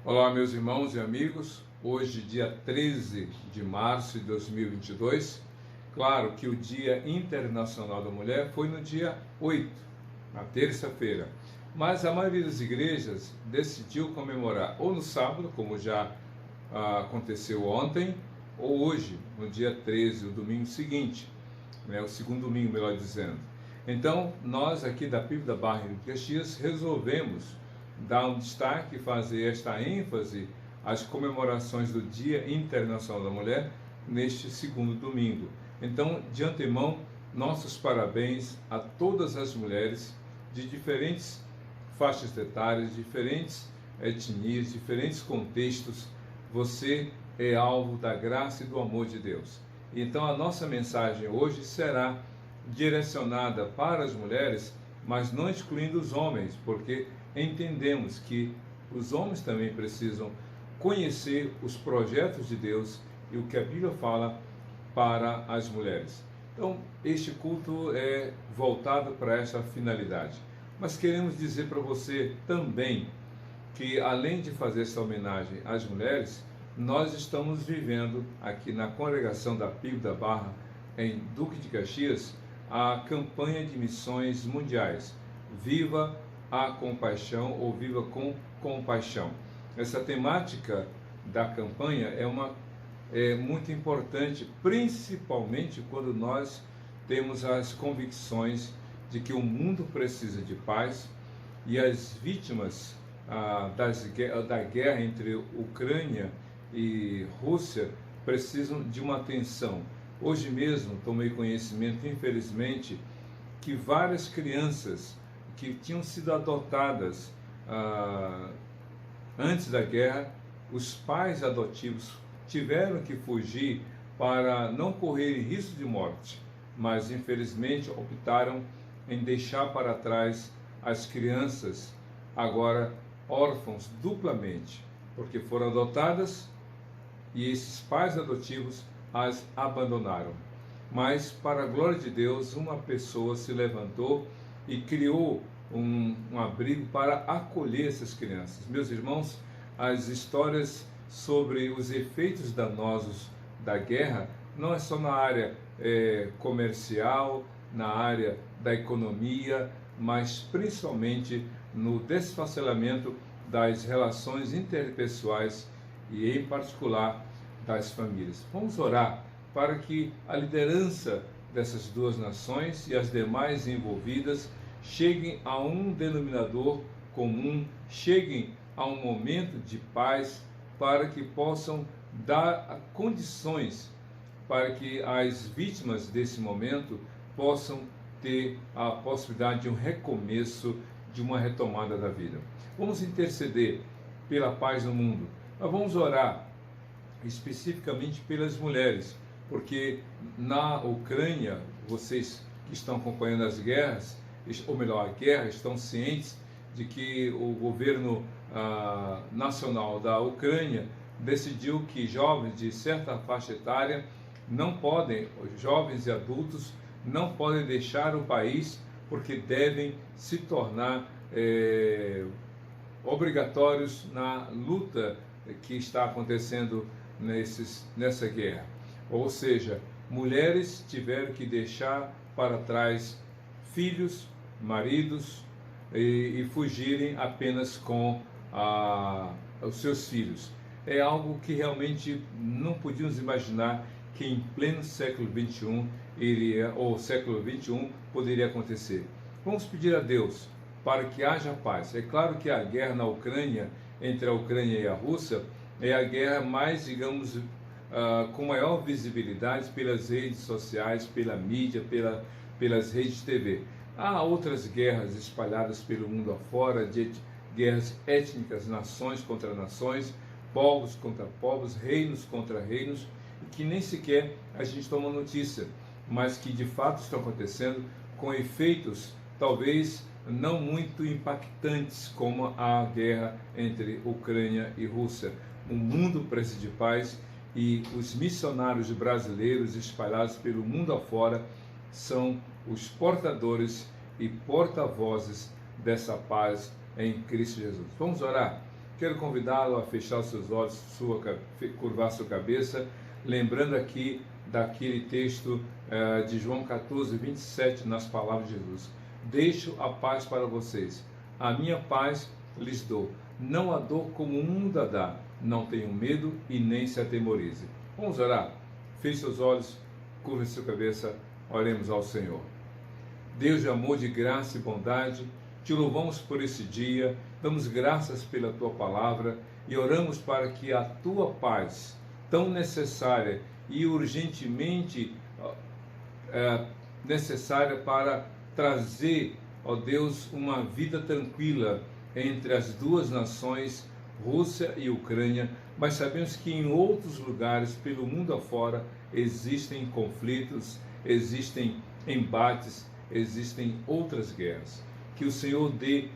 Olá, meus irmãos e amigos. Hoje, dia 13 de março de 2022. Claro que o Dia Internacional da Mulher foi no dia 8, na terça-feira. Mas a maioria das igrejas decidiu comemorar ou no sábado, como já aconteceu ontem, ou hoje, no dia 13, o domingo seguinte, o segundo domingo, melhor dizendo. Então, nós aqui da PIB da Barra de Caxias resolvemos dar um destaque, fazer esta ênfase às comemorações do Dia Internacional da Mulher neste segundo domingo. Então, de antemão, nossos parabéns a todas as mulheres de diferentes faixas etárias, diferentes etnias, diferentes contextos. Você é alvo da graça e do amor de Deus. Então, a nossa mensagem hoje será direcionada para as mulheres, mas não excluindo os homens, porque entendemos que os homens também precisam conhecer os projetos de Deus e o que a Bíblia fala para as mulheres. Então, este culto é voltado para essa finalidade. Mas queremos dizer para você também que, além de fazer essa homenagem às mulheres, nós estamos vivendo aqui na congregação da PIB da Barra, em Duque de Caxias, a campanha de missões mundiais. Viva a compaixão ou viva com compaixão. Essa temática da campanha é muito importante, principalmente quando nós temos as convicções de que o mundo precisa de paz e as vítimas da guerra entre Ucrânia e Rússia precisam de uma atenção. Hoje mesmo tomei conhecimento, infelizmente, que várias crianças que tinham sido adotadas antes da guerra, os pais adotivos tiveram que fugir para não correrem risco de morte, mas infelizmente optaram em deixar para trás as crianças, agora órfãos duplamente, porque foram adotadas e esses pais adotivos as abandonaram. Mas, para a glória de Deus, uma pessoa se levantou e criou um abrigo para acolher essas crianças. Meus irmãos, as histórias sobre os efeitos danosos da guerra não é só na área comercial, na área da economia, mas principalmente no desfacelamento das relações interpessoais e, em particular, das famílias. Vamos orar para que a liderança dessas duas nações e as demais envolvidas cheguem a um denominador comum, cheguem a um momento de paz, para que possam dar condições para que as vítimas desse momento possam ter a possibilidade de um recomeço, de uma retomada da vida. Vamos interceder pela paz no mundo. Nós vamos orar especificamente pelas mulheres, porque na Ucrânia, vocês que estão acompanhando as guerras, ou melhor, a guerra, estão cientes de que o governo nacional da Ucrânia decidiu que jovens de certa faixa etária não podem, jovens e adultos, não podem deixar o país, porque devem se tornar obrigatórios na luta que está acontecendo nessa guerra. Ou seja, mulheres tiveram que deixar para trás filhos, maridos e fugirem apenas com os seus filhos. É algo que realmente não podíamos imaginar que em pleno século XXI ou século XXI poderia acontecer. Vamos pedir a Deus para que haja paz. É claro que a guerra na Ucrânia, entre a Ucrânia e a Rússia, é a guerra mais, digamos, com maior visibilidade pelas redes sociais, pela mídia, pelas redes de TV. Há outras guerras espalhadas pelo mundo afora, guerras étnicas, nações contra nações, povos contra povos, reinos contra reinos, que nem sequer a gente toma notícia, mas que de fato estão acontecendo com efeitos talvez não muito impactantes como a guerra entre Ucrânia e Rússia. O mundo precisa de paz e os missionários brasileiros espalhados pelo mundo afora são os portadores e porta-vozes dessa paz em Cristo Jesus. Vamos orar. quero convidá-lo a fechar os seus olhos, curvar sua cabeça, lembrando aqui daquele texto de João 14, 27, nas palavras de Jesus. Deixo a paz para vocês, a minha paz lhes dou, não a dou como o mundo a dá, não tenham medo e nem se atemorize. Vamos orar? Feche seus olhos, curva sua cabeça, oremos ao Senhor. Deus de amor, de graça e bondade, te louvamos por esse dia, damos graças pela tua palavra e oramos para que a tua paz, tão necessária e urgentemente necessária para trazer, ó Deus, uma vida tranquila entre as duas nações, Rússia e Ucrânia, mas sabemos que em outros lugares, pelo mundo afora, existem conflitos, existem embates, existem outras guerras. Que o Senhor dê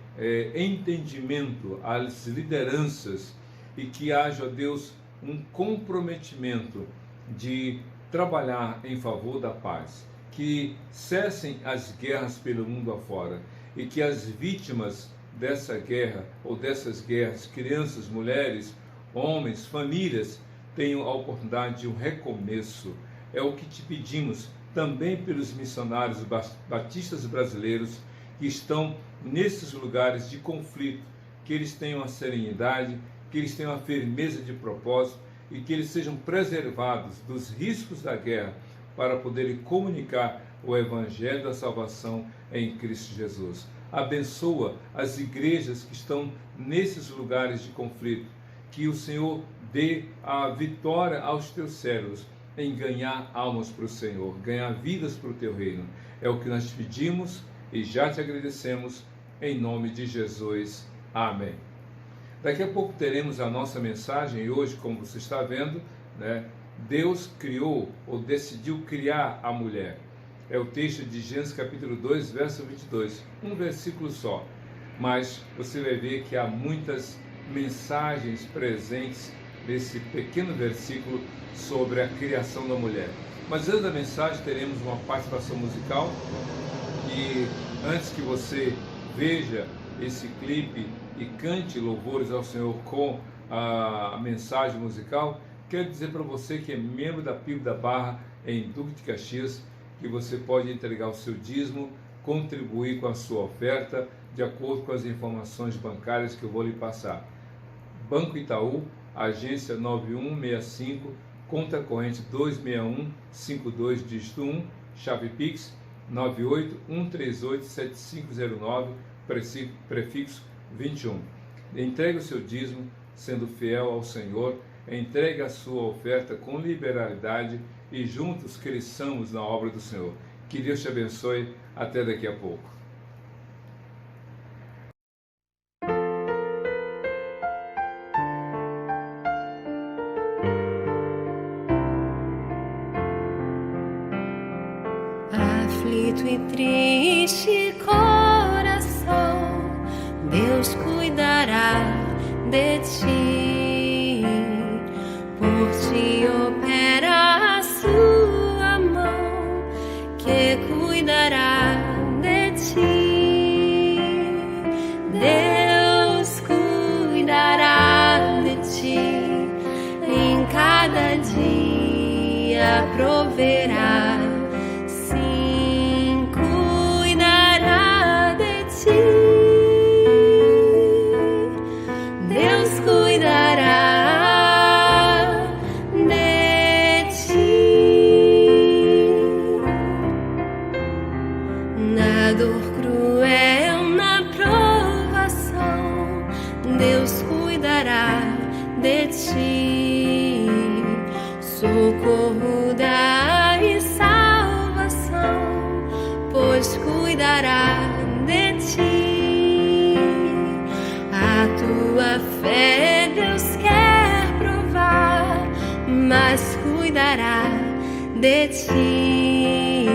entendimento às lideranças e que haja, ó Deus, um comprometimento de trabalhar em favor da paz, que cessem as guerras pelo mundo afora e que as vítimas dessa guerra ou dessas guerras, crianças, mulheres, homens, famílias, tenham a oportunidade de um recomeço. É o que te pedimos também pelos missionários batistas brasileiros que estão nesses lugares de conflito, que eles tenham a serenidade, que eles tenham a firmeza de propósito e que eles sejam preservados dos riscos da guerra para poderem comunicar o Evangelho da salvação em Cristo Jesus. Abençoa as igrejas que estão nesses lugares de conflito, que o Senhor dê a vitória aos teus servos em ganhar almas para o Senhor, ganhar vidas para o teu reino. É o que nós te pedimos e já te agradecemos em nome de Jesus. Amém. Daqui a pouco teremos a nossa mensagem e hoje, como você está vendo, Deus criou ou decidiu criar a mulher. É o texto de Gênesis capítulo 2, verso 22. Um versículo só. Mas você vai ver que há muitas mensagens presentes nesse pequeno versículo sobre a criação da mulher. Mas antes da mensagem teremos uma participação musical e antes que você veja esse clipe e cante louvores ao Senhor com a mensagem musical, quero dizer para você que é membro da PIB da Barra em Duque de Caxias, que você pode entregar o seu dízimo, contribuir com a sua oferta, de acordo com as informações bancárias que eu vou lhe passar. Banco Itaú, agência 9165, conta corrente 26152, dígito 1, chave Pix 981387509, prefixo 21. Entregue o seu dízimo, sendo fiel ao Senhor, entregue a sua oferta com liberalidade e juntos cresçamos na obra do Senhor. Que Deus te abençoe. Até daqui a pouco. Aflito e triste coração, Deus cuidará de ti, por ti opera a sua mão, que cuidará de ti. Deus cuidará de ti, em cada dia proverá. Sim, cuidará de ti. Deus cuidará de ti. Na dor cruel, na provação, Deus cuidará de ti. Socorro dá e salvação, pois cuidará de ti. A tua fé Deus quer provar, mas cuidará de ti.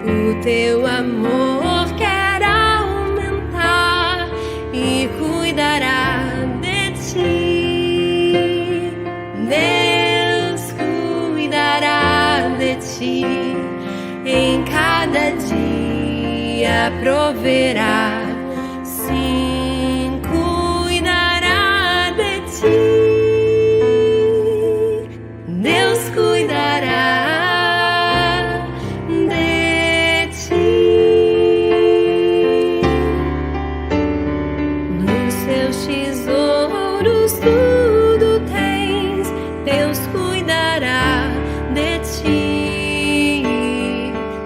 O teu amor quer aumentar e cuidará de ti. Deus cuidará de ti, em cada dia proverá. Sim, cuidará tesouros tudo tens, Deus cuidará de ti.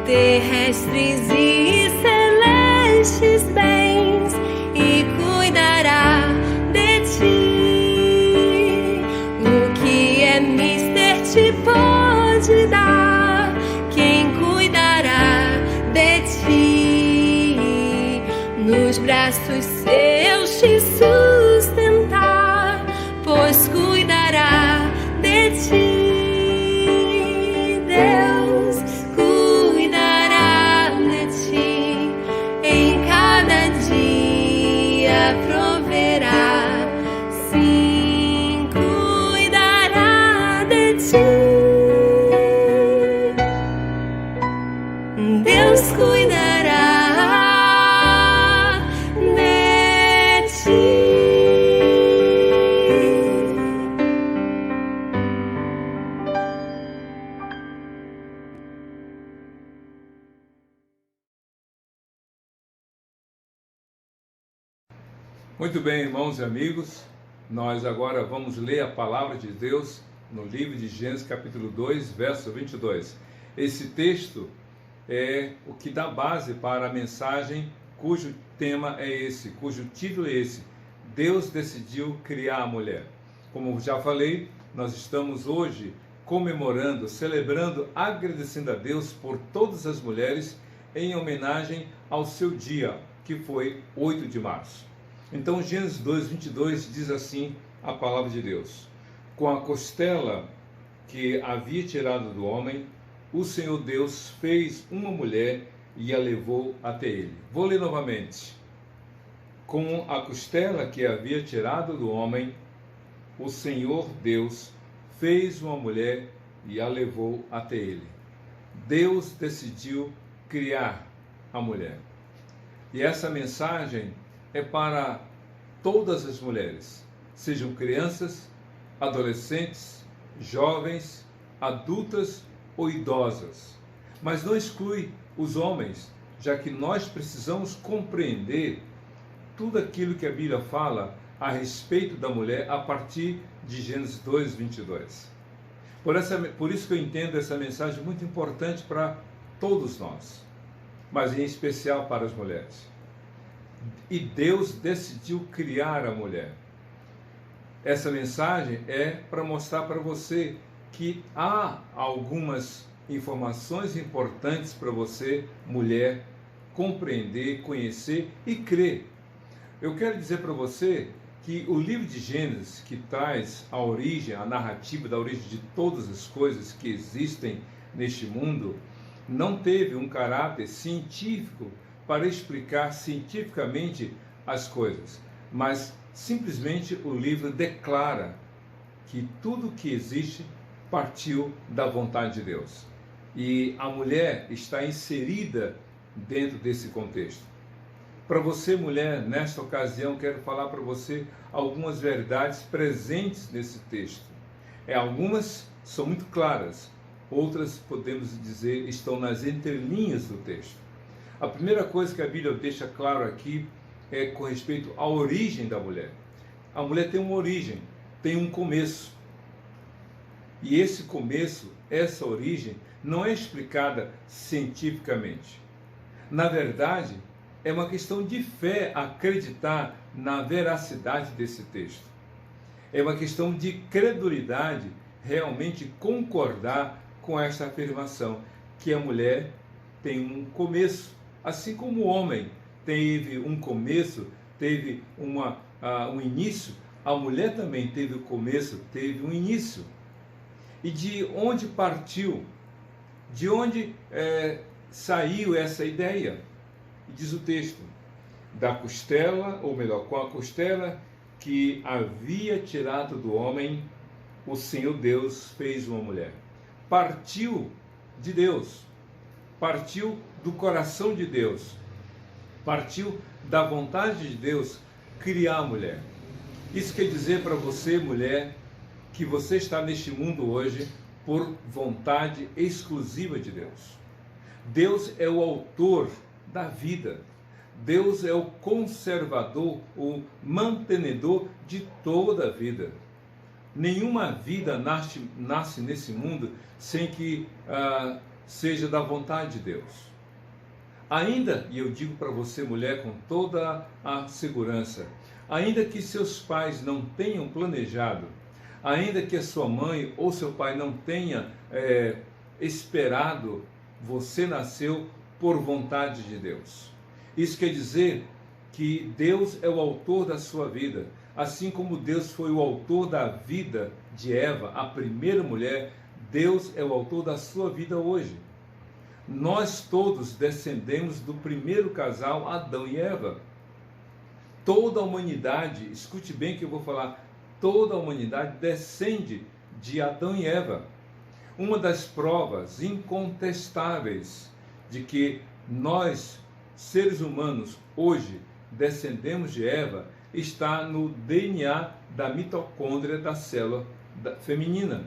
Terrestres e celestes bens, e cuidará de ti. O que é mister te pode dar, quem cuidará de ti. Nos braços seus te sustentar, pois cuidará de ti. Deus cuidará de ti, em cada dia proverá. Sim, cuidará de ti. Deus cuidará de ti. Muito bem, irmãos e amigos, nós agora vamos ler a palavra de Deus no livro de Gênesis capítulo 2, verso 22. Esse texto é o que dá base para a mensagem cujo tema é esse, cujo título é esse: Deus decidiu criar a mulher. Como já falei, nós estamos hoje comemorando, celebrando, agradecendo a Deus por todas as mulheres em homenagem ao seu dia, que foi 8 de março. Então, Gênesis 2, 22 diz assim a palavra de Deus: com a costela que havia tirado do homem, o Senhor Deus fez uma mulher e a levou até ele. Vou ler novamente. Com a costela que havia tirado do homem, o Senhor Deus fez uma mulher e a levou até ele. Deus decidiu criar a mulher. E essa mensagem é para todas as mulheres, sejam crianças, adolescentes, jovens, adultas ou idosas. Mas não exclui os homens, já que nós precisamos compreender tudo aquilo que a Bíblia fala a respeito da mulher a partir de Gênesis 2, 22. Por isso que eu entendo essa mensagem muito importante para todos nós, mas em especial para as mulheres. E Deus decidiu criar a mulher. Essa mensagem é para mostrar para você que há algumas informações importantes para você, mulher, compreender, conhecer e crer. Eu quero dizer para você que o livro de Gênesis, que traz a origem, a narrativa da origem de todas as coisas que existem neste mundo, não teve um caráter científico para explicar cientificamente as coisas, mas simplesmente o livro declara que tudo que existe partiu da vontade de Deus. E a mulher está inserida dentro desse contexto. Para você, mulher, nesta ocasião, quero falar para você algumas verdades presentes nesse texto. Algumas são muito claras, outras, podemos dizer, estão nas entrelinhas do texto. A primeira coisa que a Bíblia deixa claro aqui é com respeito à origem da mulher. A mulher tem uma origem, tem um começo. E esse começo, essa origem, não é explicada cientificamente. Na verdade, é uma questão de fé acreditar na veracidade desse texto. É uma questão de credulidade realmente concordar com esta afirmação, que a mulher tem um começo. Assim como o homem teve um começo, teve um início, a mulher também teve o começo, teve um início. E de onde partiu? De onde saiu essa ideia? Diz o texto: da costela, ou melhor, com a costela que havia tirado do homem, o Senhor Deus fez uma mulher. Partiu de Deus, partiu do coração de Deus, partiu da vontade de Deus criar a mulher. Isso quer dizer para você, mulher, que você está neste mundo hoje por vontade exclusiva de Deus. Deus é o autor da vida. Deus é o conservador, o mantenedor de toda a vida. Nenhuma vida nasce nesse mundo sem que seja da vontade de Deus. Ainda, e eu digo para você, mulher, com toda a segurança, ainda que seus pais não tenham planejado, ainda que a sua mãe ou seu pai não tenha esperado, você nasceu por vontade de Deus. Isso quer dizer que Deus é o autor da sua vida. Assim como Deus foi o autor da vida de Eva, a primeira mulher, Deus é o autor da sua vida hoje. Nós todos descendemos do primeiro casal, Adão e Eva. Toda a humanidade, escute bem o que eu vou falar, toda a humanidade descende de Adão e Eva. Uma das provas incontestáveis de que nós, seres humanos, hoje descendemos de Eva, está no DNA da mitocôndria da célula feminina.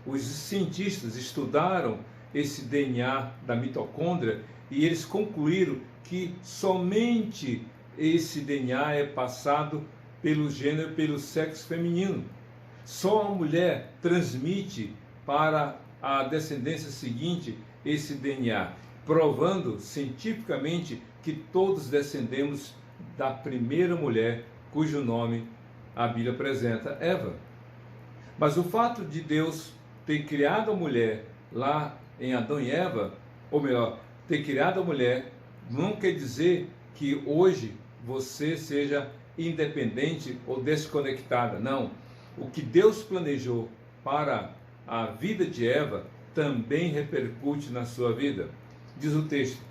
Os cientistas estudaram esse DNA da mitocôndria e eles concluíram que somente esse DNA é passado pelo gênero, pelo sexo feminino. Só a mulher transmite para a descendência seguinte esse DNA, provando cientificamente que todos descendemos da primeira mulher, cujo nome a Bíblia apresenta, Eva. Mas o fato de Deus ter criado a mulher lá em Adão e Eva, ou melhor, ter criado a mulher, não quer dizer que hoje você seja independente ou desconectada. Não. O que Deus planejou para a vida de Eva também repercute na sua vida. Diz o texto: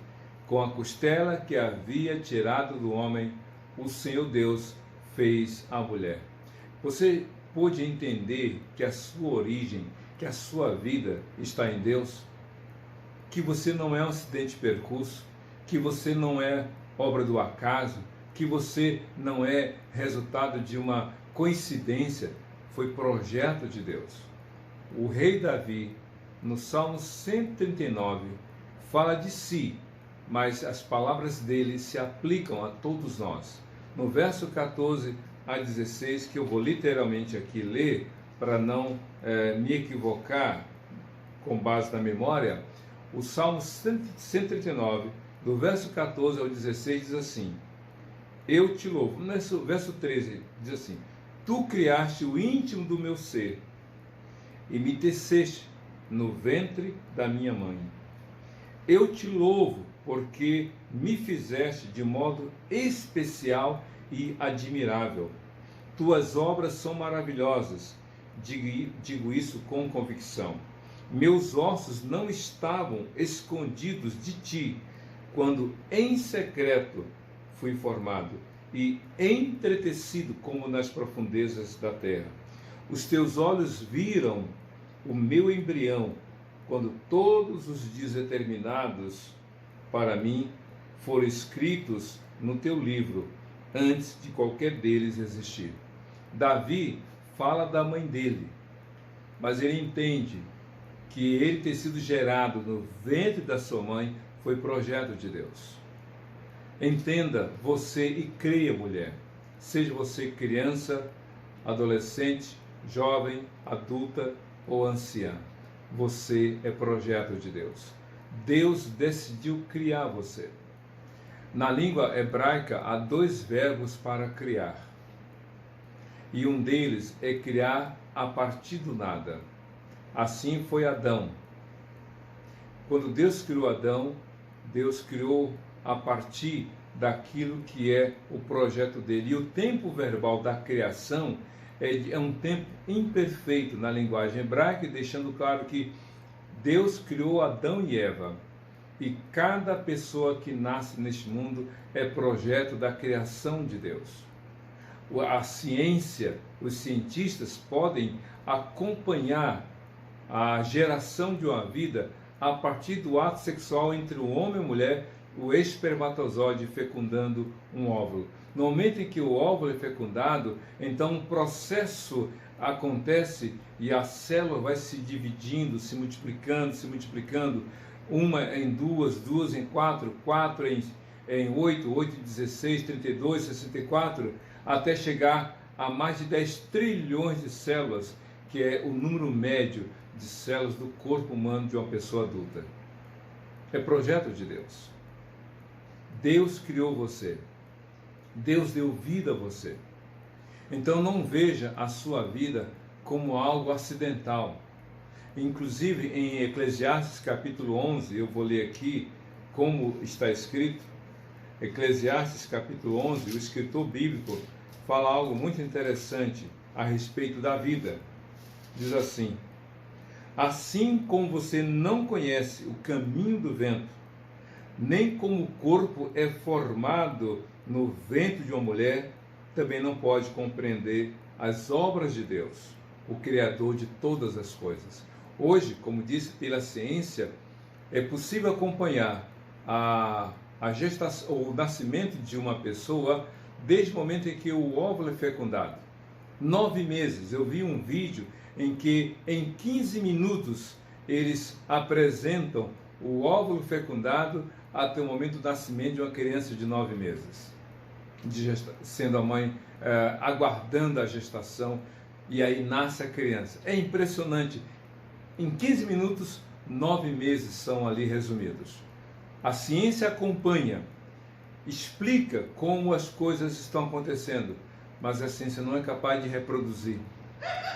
com a costela que havia tirado do homem, o Senhor Deus fez a mulher. Você pôde entender que a sua origem, que a sua vida está em Deus? Que você não é um acidente de percurso, que você não é obra do acaso, que você não é resultado de uma coincidência, foi projeto de Deus. O rei Davi, no Salmo 139, fala de si, mas as palavras dele se aplicam a todos nós. No verso 14 a 16, que eu vou literalmente aqui ler, para não me equivocar com base na memória, o Salmo 139, do verso 14 ao 16, diz assim: eu te louvo. No verso 13 diz assim: tu criaste o íntimo do meu ser e me teceste no ventre da minha mãe. Eu te louvo porque me fizeste de modo especial e admirável. Tuas obras são maravilhosas, digo isso com convicção. Meus ossos não estavam escondidos de ti, quando em secreto fui formado e entretecido como nas profundezas da terra. Os teus olhos viram o meu embrião, quando todos os dias determinados para mim foram escritos no teu livro, antes de qualquer deles existir. Davi fala da mãe dele, mas ele entende que ele ter sido gerado no ventre da sua mãe foi projeto de Deus. Entenda você e creia, mulher. Seja você criança, adolescente, jovem, adulta ou anciã. Você é projeto de Deus. Deus decidiu criar você. Na língua hebraica há dois verbos para criar. E um deles é criar a partir do nada. Assim foi Adão. Quando Deus criou Adão, Deus criou a partir daquilo que é o projeto dele. E o tempo verbal da criação é um tempo imperfeito na linguagem hebraica, deixando claro que Deus criou Adão e Eva. E cada pessoa que nasce neste mundo é projeto da criação de Deus. A ciência, os cientistas podem acompanhar a geração de uma vida a partir do ato sexual entre o homem e a mulher, o espermatozoide fecundando um óvulo. No momento em que o óvulo é fecundado, então um processo acontece e a célula vai se dividindo, se multiplicando, uma em duas, duas em quatro, quatro em 8, 8, 16, 32, 64, até chegar a mais de 10 trilhões de células, que é o número médio de células do corpo humano de uma pessoa adulta. É projeto de Deus. Deus criou você. Deus deu vida a você. Então não veja a sua vida como algo acidental. Inclusive em Eclesiastes capítulo 11, eu vou ler aqui como está escrito. Eclesiastes capítulo 11, o escritor bíblico fala algo muito interessante a respeito da vida. Diz assim: assim como você não conhece o caminho do vento, nem como o corpo é formado no ventre de uma mulher, também não pode compreender as obras de Deus, o Criador de todas as coisas. Hoje, como disse, pela ciência, é possível acompanhar a gestação, o nascimento de uma pessoa desde o momento em que o óvulo é fecundado. 9 meses. Eu vi um vídeo em que em 15 minutos eles apresentam o óvulo fecundado até o momento do nascimento de uma criança de 9 meses, sendo a mãe aguardando a gestação, e aí nasce a criança. É impressionante. Em 15 minutos, 9 meses são ali resumidos. A ciência acompanha, explica como as coisas estão acontecendo, mas a ciência não é capaz de reproduzir.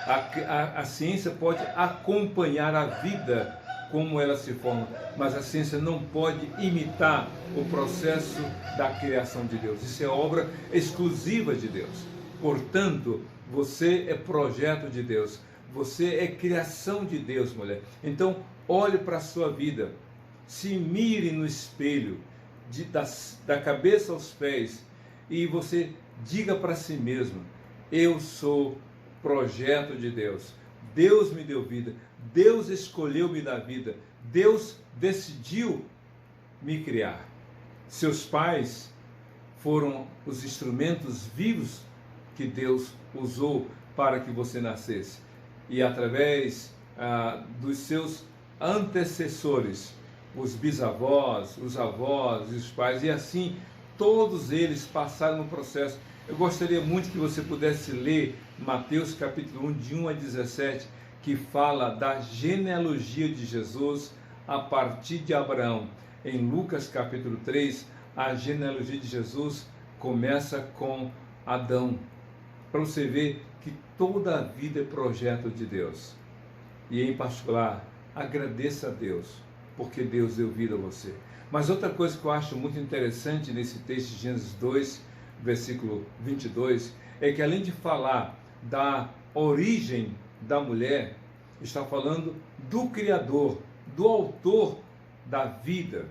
A ciência pode acompanhar a vida como ela se forma, mas a ciência não pode imitar o processo da criação de Deus. Isso é obra exclusiva de Deus. Portanto, você é projeto de Deus. Você é criação de Deus, mulher. Então, olhe para a sua vida. Se mire no espelho, da cabeça aos pés, e você diga para si mesmo: eu sou projeto de Deus. Deus me deu vida. Deus escolheu me dar vida. Deus decidiu me criar. Seus pais foram os instrumentos vivos que Deus usou para que você nascesse. E através dos seus antecessores, os bisavós, os avós, os pais, e assim todos eles passaram no processo. Eu gostaria muito que você pudesse ler Mateus capítulo 1, de 1 a 17, que fala da genealogia de Jesus a partir de Abraão. Em Lucas capítulo 3, a genealogia de Jesus começa com Adão, para você ver que toda a vida é projeto de Deus. E em particular, agradeça a Deus, porque Deus deu vida a você. Mas outra coisa que eu acho muito interessante nesse texto de Gênesis 2, versículo 22, é que além de falar da origem da mulher, está falando do Criador, do autor da vida.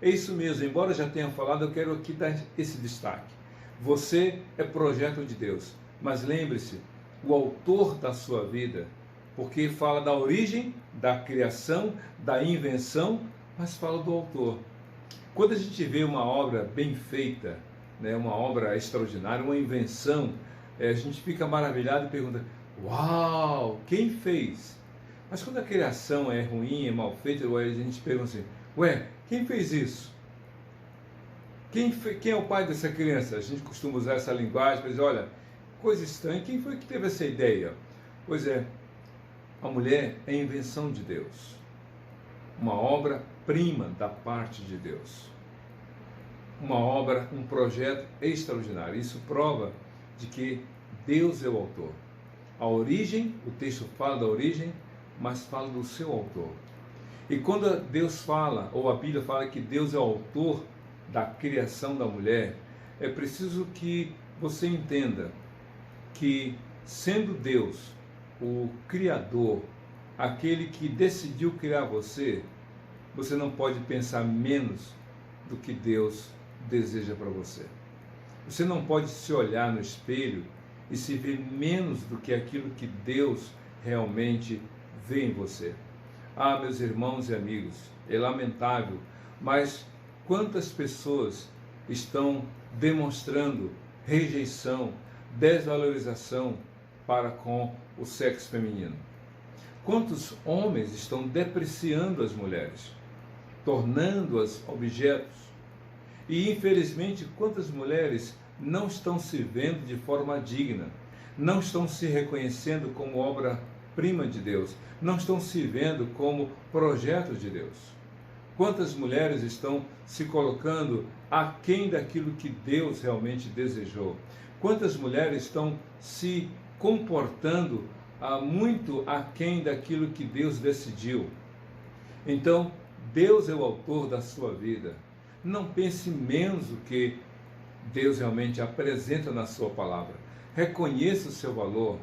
É isso mesmo, embora já tenha falado, eu quero aqui dar esse destaque. Você é projeto de Deus, mas lembre-se, o autor da sua vida, porque fala da origem, da criação, da invenção, mas fala do autor. Quando a gente vê uma obra bem feita, uma obra extraordinária, uma invenção, a gente fica maravilhado e pergunta: uau, quem fez? Mas quando a criação é ruim, é mal feita, a gente pergunta assim: ué, quem fez isso? Quem é o pai dessa criança? A gente costuma usar essa linguagem para dizer: olha, coisa estranha, quem foi que teve essa ideia? Pois é, a mulher é a invenção de Deus, uma obra-prima da parte de Deus, uma obra, um projeto extraordinário. Isso prova de que Deus é o autor. A origem, o texto fala da origem, mas fala do seu autor. E quando Deus fala, ou a Bíblia fala que Deus é o autor da criação da mulher, é preciso que você entenda que, sendo Deus o Criador, aquele que decidiu criar você, você não pode pensar menos do que Deus deseja para você. Você não pode se olhar no espelho e se ver menos do que aquilo que Deus realmente vê em você. Ah, meus irmãos e amigos, é lamentável, mas quantas pessoas estão demonstrando rejeição, desvalorização para com o sexo feminino? Quantos homens estão depreciando as mulheres, tornando-as objetos? E infelizmente, quantas mulheres não estão se vendo de forma digna, não estão se reconhecendo como obra-prima de Deus, não estão se vendo como projeto de Deus. Quantas mulheres estão se colocando aquém daquilo que Deus realmente desejou? Quantas mulheres estão se comportando muito aquém daquilo que Deus decidiu? Então, Deus é o autor da sua vida. Não pense menos do que Deus realmente apresenta na sua palavra. Reconheça o seu valor.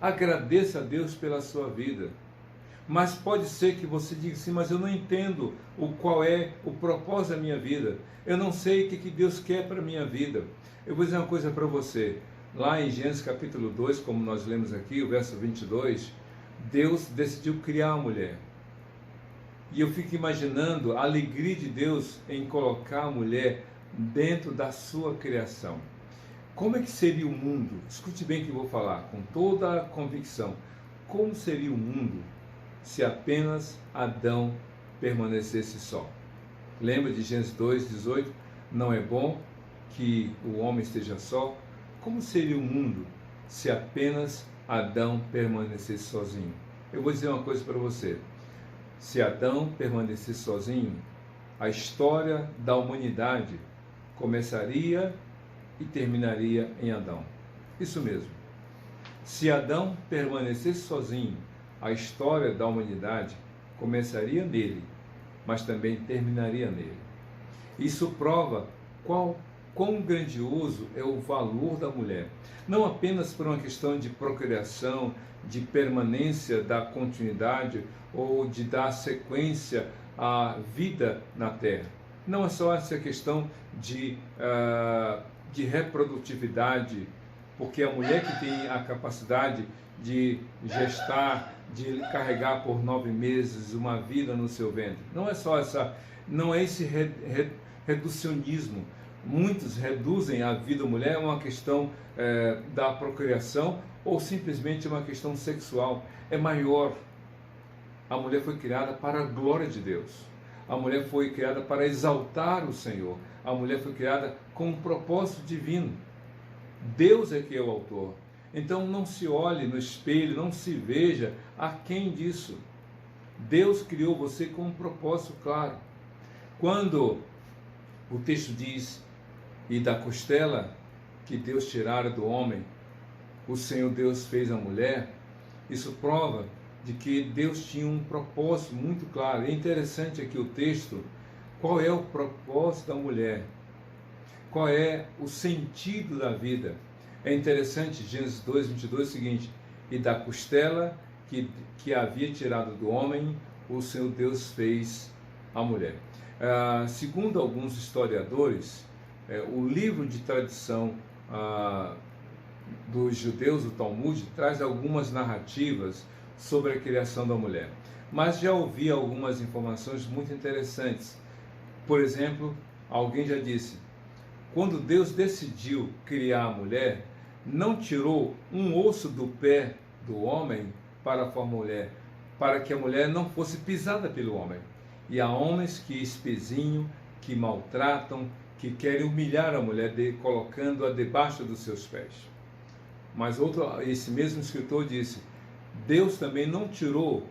Agradeça a Deus pela sua vida. Mas pode ser que você diga assim, mas eu não entendo qual é o propósito da minha vida. Eu não sei o que Deus quer para a minha vida. Eu vou dizer uma coisa para você. Lá em Gênesis capítulo 2, como nós lemos aqui, o verso 22, Deus decidiu criar a mulher. E eu fico imaginando a alegria de Deus em colocar a mulher dentro da sua criação. Como é que seria o mundo? Escute bem o que eu vou falar, com toda a convicção. Como seria o mundo se apenas Adão permanecesse só? Lembra de Gênesis 2:18? Não é bom que o homem esteja só. Como seria o mundo se apenas Adão permanecesse sozinho? Eu vou dizer uma coisa para você. Se Adão permanecesse sozinho, a história da humanidade começaria e terminaria em Adão. Isso mesmo. Se Adão permanecesse sozinho, a história da humanidade começaria nele, mas também terminaria nele. Isso prova quão grandioso é o valor da mulher. Não apenas por uma questão de procriação, de permanência da continuidade ou de dar sequência à vida na Terra. Não é só essa questão de reprodutividade, porque a mulher que tem a capacidade de gestar, de carregar por 9 meses uma vida no seu ventre. Não é só não é esse reducionismo. Muitos reduzem a vida da mulher a uma questão da procriação ou simplesmente uma questão sexual. É maior. A mulher foi criada para a glória de Deus. A mulher foi criada para exaltar o Senhor. A mulher foi criada com um propósito divino. Deus é que é o autor. Então não se olhe no espelho, não se veja aquém disso. Deus criou você com um propósito claro. Quando o texto diz, e da costela que Deus tirara do homem, o Senhor Deus fez a mulher, isso prova de que Deus tinha um propósito muito claro. É interessante aqui o texto, qual é o propósito da mulher? Qual é o sentido da vida? É interessante, Gênesis 2:22 é o seguinte, e da costela que havia tirado do homem, o Senhor Deus fez a mulher. Segundo alguns historiadores, o livro de tradição dos judeus, o Talmud, traz algumas narrativas sobre a criação da mulher. Mas já ouvi algumas informações muito interessantes. Por exemplo, alguém já disse, quando Deus decidiu criar a mulher, não tirou um osso do pé do homem para formar a mulher, para que a mulher não fosse pisada pelo homem. E há homens que espezinham, que maltratam, que querem humilhar a mulher, colocando-a debaixo dos seus pés. Mas esse mesmo escritor disse, Deus também não tirou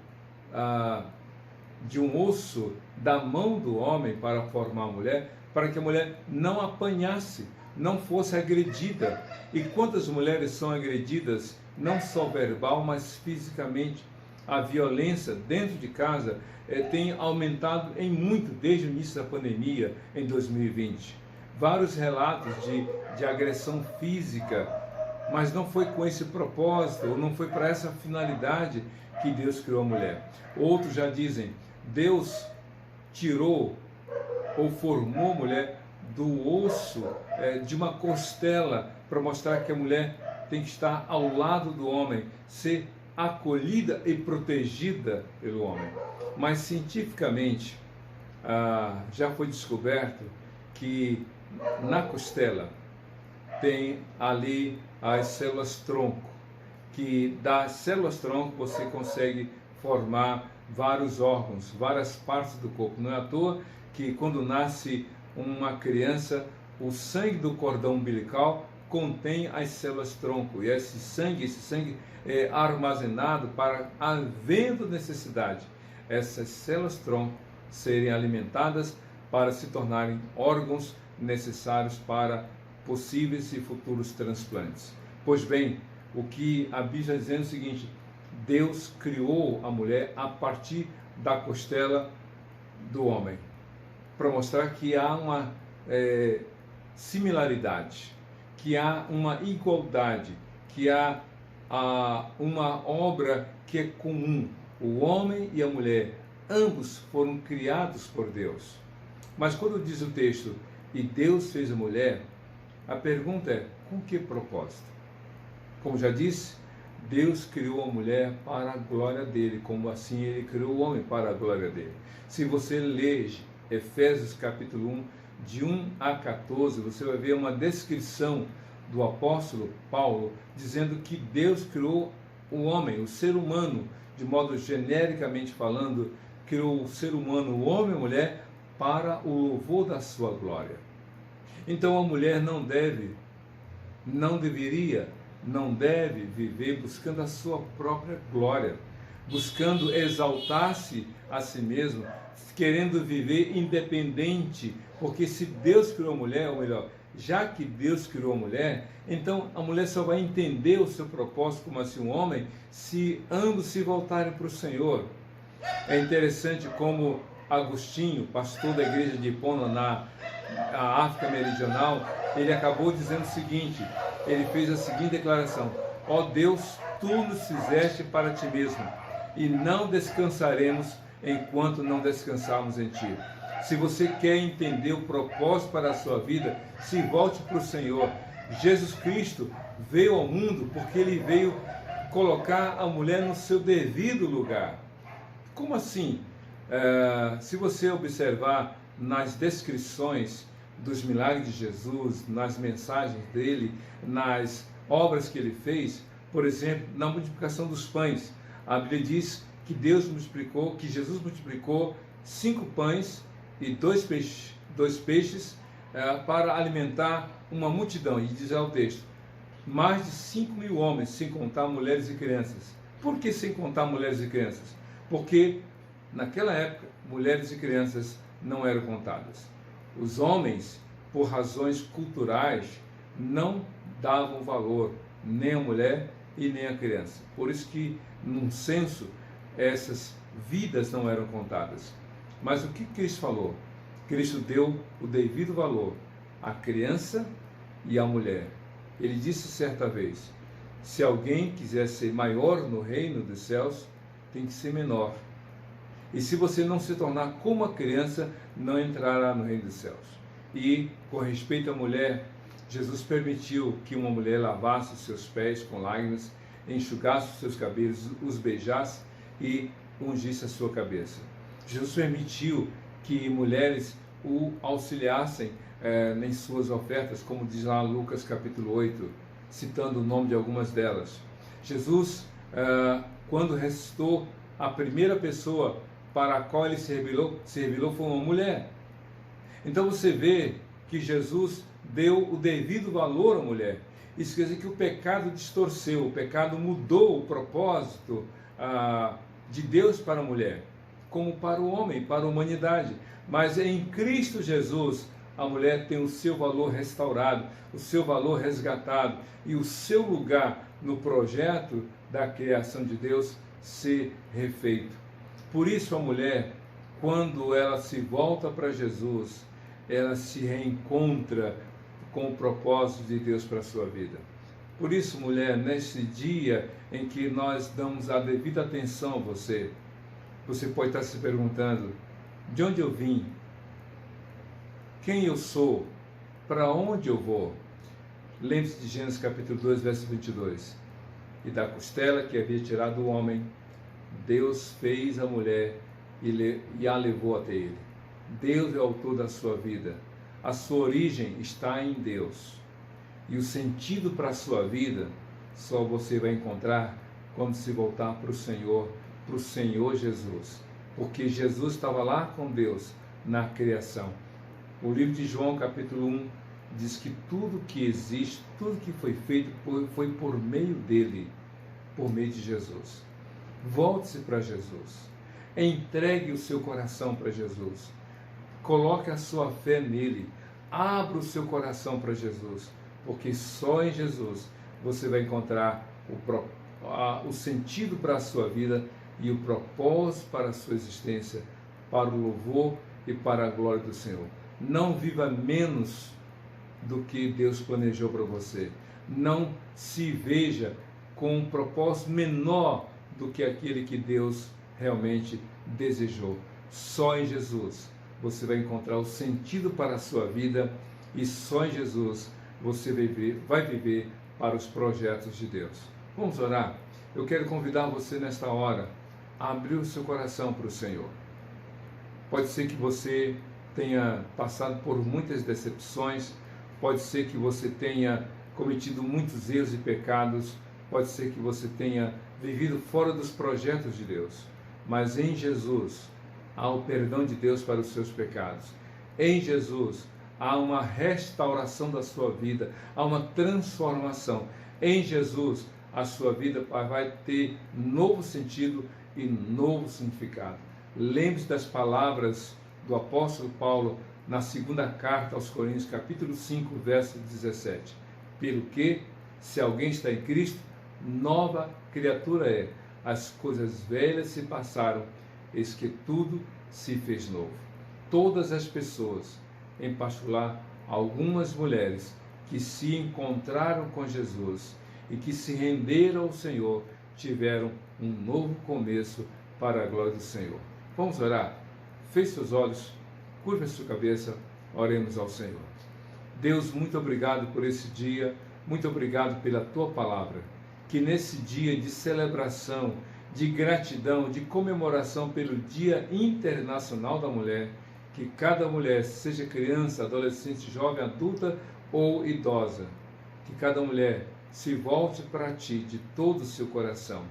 de um osso da mão do homem para formar a mulher, para que a mulher não apanhasse, não fosse agredida. E quantas mulheres são agredidas, não só verbal, mas fisicamente? A violência dentro de casa tem aumentado em muito desde o início da pandemia, em 2020. Vários relatos de agressão física, mas não foi com esse propósito, ou não foi para essa finalidade que Deus criou a mulher. Outros já dizem, Deus tirou ou formou a mulher do osso de uma costela, para mostrar que a mulher tem que estar ao lado do homem, ser acolhida e protegida pelo homem. Mas cientificamente já foi descoberto que na costela tem ali as células tronco, que das células tronco você consegue formar vários órgãos, várias partes do corpo. Não é à toa que quando nasce uma criança, o sangue do cordão umbilical contém as células tronco, e esse sangue é armazenado para, havendo necessidade, essas células tronco serem alimentadas para se tornarem órgãos necessários para possíveis e futuros transplantes. Pois bem, o que a Bíblia está dizendo é o seguinte: Deus criou a mulher a partir da costela do homem, para mostrar que há uma similaridade, que há uma igualdade, que há uma obra que é comum. O homem e a mulher, ambos foram criados por Deus. Mas quando diz o texto, e Deus fez a mulher, a pergunta é, com que propósito? Como já disse, Deus criou a mulher para a glória dele, como assim ele criou o homem para a glória dele. Se você ler Efésios capítulo 1, de 1 a 14, você vai ver uma descrição do apóstolo Paulo, dizendo que Deus criou o homem, o ser humano, de modo genericamente falando, criou o ser humano, o homem e a mulher, para o louvor da sua glória. Então a mulher não deve viver buscando a sua própria glória, buscando exaltar-se a si mesma, querendo viver independente, porque se Deus criou a mulher, ou melhor, já que Deus criou a mulher, então a mulher só vai entender o seu propósito como assim um homem, se ambos se voltarem para o Senhor. É interessante como Agostinho, pastor da igreja de Hipona, na África Meridional, ele acabou dizendo o seguinte, ele fez a seguinte declaração: ó Deus, tu nos fizeste para ti mesmo, e não descansaremos enquanto não descansarmos em ti. Se você quer entender o propósito para a sua vida, se volte para o Senhor. Jesus Cristo veio ao mundo porque ele veio colocar a mulher no seu devido lugar. Como assim? Se você observar nas descrições dos milagres de Jesus, nas mensagens dele, nas obras que ele fez, por exemplo, na multiplicação dos pães, a Bíblia diz que que Jesus multiplicou 5 pães e 2 peixes para alimentar uma multidão. E diz ao texto, mais de 5.000 homens, sem contar mulheres e crianças. Por que sem contar mulheres e crianças? Porque naquela época, mulheres e crianças não eram contadas. Os homens, por razões culturais, não davam valor nem à mulher e nem à criança. Por isso que, num censo, essas vidas não eram contadas. Mas o que Cristo falou? Cristo deu o devido valor à criança e à mulher. Ele disse certa vez, se alguém quiser ser maior no reino dos céus, tem que ser menor. E se você não se tornar como a criança, não entrará no reino dos céus. E, com respeito à mulher, Jesus permitiu que uma mulher lavasse os seus pés com lágrimas, enxugasse os seus cabelos, os beijasse e ungisse a sua cabeça. Jesus permitiu que mulheres o auxiliassem em suas ofertas, como diz lá Lucas capítulo 8, citando o nome de algumas delas. Jesus, quando ressuscitou, a primeira pessoa para a qual ele se revelou foi uma mulher. Então você vê que Jesus deu o devido valor à mulher. Isso quer dizer que o pecado distorceu, o pecado mudou o propósito de Deus para a mulher, como para o homem, para a humanidade. Mas em Cristo Jesus, a mulher tem o seu valor restaurado, o seu valor resgatado e o seu lugar no projeto da criação de Deus ser refeito. Por isso a mulher, quando ela se volta para Jesus, ela se reencontra com o propósito de Deus para a sua vida. Por isso, mulher, nesse dia em que nós damos a devida atenção a você, você pode estar se perguntando, de onde eu vim? Quem eu sou? Para onde eu vou? Lembre-se de Gênesis capítulo 2, verso 22. E da costela que havia tirado o homem, Deus fez a mulher e a levou até ele. Deus é o autor da sua vida. A sua origem está em Deus. E o sentido para a sua vida só você vai encontrar quando se voltar para o Senhor Jesus. Porque Jesus estava lá com Deus na criação. O livro de João, capítulo 1, diz que tudo que existe, tudo que foi feito foi por meio dele, por meio de Jesus. Volte-se para Jesus. Entregue o seu coração para Jesus. Coloque a sua fé nele. Abra o seu coração para Jesus, porque só em Jesus você vai encontrar o sentido para a sua vida e o propósito para a sua existência, para o louvor e para a glória do Senhor. Não viva menos do que Deus planejou para você. Não se veja com um propósito menor do que aquele que Deus realmente desejou. Só em Jesus você vai encontrar o sentido para a sua vida e só em Jesus você vai viver para os projetos de Deus. Vamos orar? Eu quero convidar você nesta hora a abrir o seu coração para o Senhor. Pode ser que você tenha passado por muitas decepções, pode ser que você tenha cometido muitos erros e pecados, pode ser que você tenha vivido fora dos projetos de Deus, mas em Jesus há o perdão de Deus para os seus pecados. Em Jesus há uma restauração da sua vida, há uma transformação. Em Jesus a sua vida vai ter novo sentido e novo significado. Lembre-se das palavras do apóstolo Paulo na segunda carta aos Coríntios, capítulo 5, verso 17. Pelo que, se alguém está em Cristo, nova criatura é. As coisas velhas se passaram, eis que tudo se fez novo. Todas as pessoas, em particular algumas mulheres, que se encontraram com Jesus e que se renderam ao Senhor, tiveram um novo começo para a glória do Senhor. Vamos orar? Feche seus olhos, curva a sua cabeça, oremos ao Senhor. Deus, muito obrigado por esse dia, muito obrigado pela Tua palavra. Que nesse dia de celebração, de gratidão, de comemoração pelo Dia Internacional da Mulher, que cada mulher, seja criança, adolescente, jovem, adulta ou idosa, que cada mulher se volte para Ti de todo o seu coração,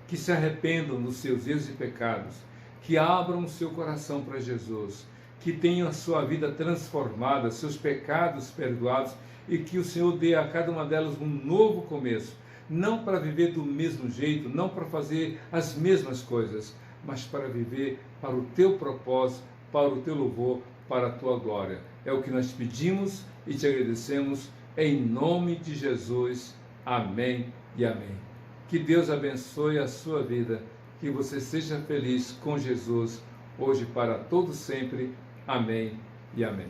que se arrependam dos seus erros e pecados, que abram o seu coração para Jesus, que tenham a sua vida transformada, seus pecados perdoados e que o Senhor dê a cada uma delas um novo começo, não para viver do mesmo jeito, não para fazer as mesmas coisas, mas para viver para o Teu propósito, para o Teu louvor, para a Tua glória. É o que nós pedimos e Te agradecemos em nome de Jesus. Amém e amém. Que Deus abençoe a sua vida, que você seja feliz com Jesus, hoje para todo sempre. Amém e amém.